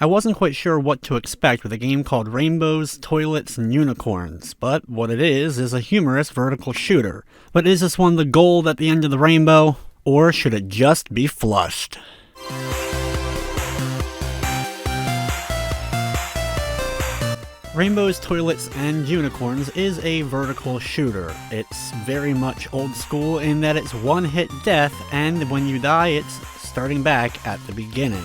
I wasn't quite sure what to expect with a game called Rainbows, Toilets, and Unicorns, but what it is a humorous vertical shooter. But is this one the gold at the end of the rainbow, or should it just be flushed? Rainbows, Toilets, and Unicorns is a vertical shooter. It's very much old school in that it's one-hit death, and when you die, it's starting back at the beginning.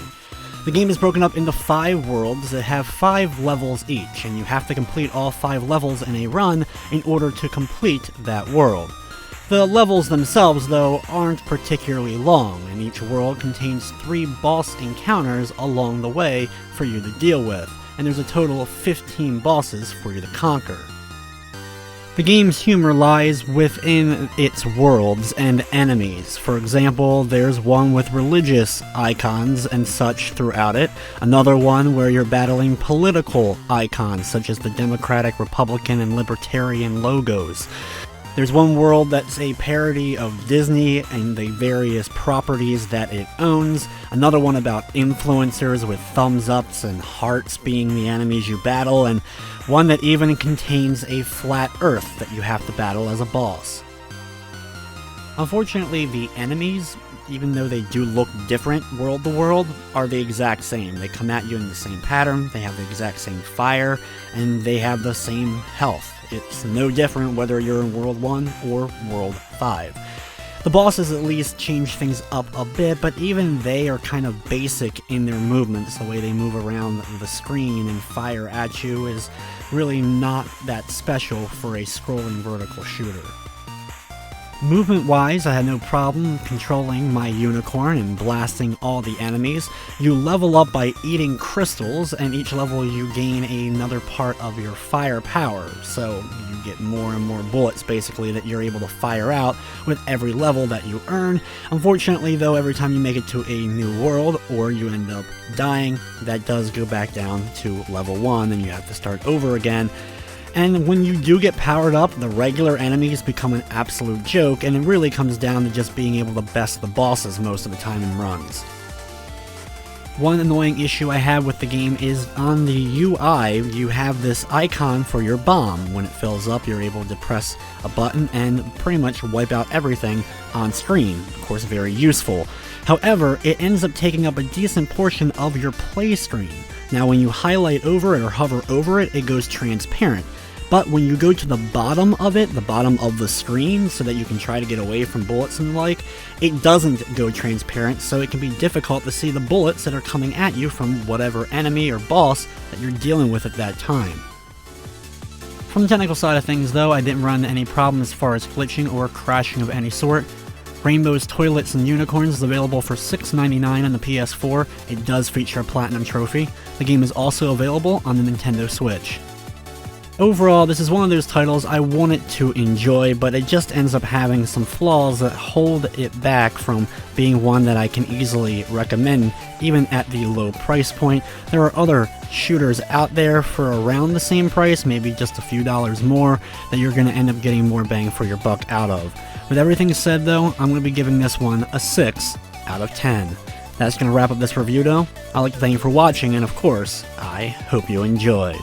The game is broken up into 5 worlds that have 5 levels each, and you have to complete all 5 levels in a run in order to complete that world. The levels themselves, though, aren't particularly long, and each world contains 3 boss encounters along the way for you to deal with, and there's a total of 15 bosses for you to conquer. The game's humor lies within its worlds and enemies. For example, there's one with religious icons and such throughout it, another one where you're battling political icons such as the Democratic, Republican, and Libertarian logos. There's one world that's a parody of Disney and the various properties that it owns, another one about influencers with thumbs ups and hearts being the enemies you battle, and one that even contains a flat earth that you have to battle as a boss. Unfortunately, the enemies, even though they do look different world to world, are the exact same. They come at you in the same pattern, they have the exact same fire, and they have the same health. It's no different whether you're in World 1 or World 5. The bosses at least change things up a bit, but even they are kind of basic in their movements. The way they move around the screen and fire at you is really not that special for a scrolling vertical shooter. Movement-wise, I had no problem controlling my unicorn and blasting all the enemies. You level up by eating crystals, and each level you gain another part of your fire power, so you get more and more bullets basically that you're able to fire out with every level that you earn. Unfortunately though, every time you make it to a new world or you end up dying, that does go back down to level 1 and you have to start over again. And when you do get powered up, the regular enemies become an absolute joke, and it really comes down to just being able to best the bosses most of the time in runs. One annoying issue I have with the game is on the UI, you have this icon for your bomb. When it fills up, you're able to press a button and pretty much wipe out everything on screen. Of course, very useful. However, it ends up taking up a decent portion of your play screen. Now, when you highlight over it or hover over it, it goes transparent. But when you go to the bottom of it, the bottom of the screen, so that you can try to get away from bullets and the like, it doesn't go transparent, so it can be difficult to see the bullets that are coming at you from whatever enemy or boss that you're dealing with at that time. From the technical side of things though, I didn't run into any problem as far as glitching or crashing of any sort. Rainbows, Toilets, and Unicorns is available for $6.99 on the PS4. It does feature a Platinum trophy. The game is also available on the Nintendo Switch. Overall, this is one of those titles I wanted to enjoy, but it just ends up having some flaws that hold it back from being one that I can easily recommend, even at the low price point. There are other shooters out there for around the same price, maybe just a few dollars more, that you're going to end up getting more bang for your buck out of. With everything said though, I'm going to be giving this one a 6 out of 10. That's going to wrap up this review though. I'd like to thank you for watching, and of course, I hope you enjoyed.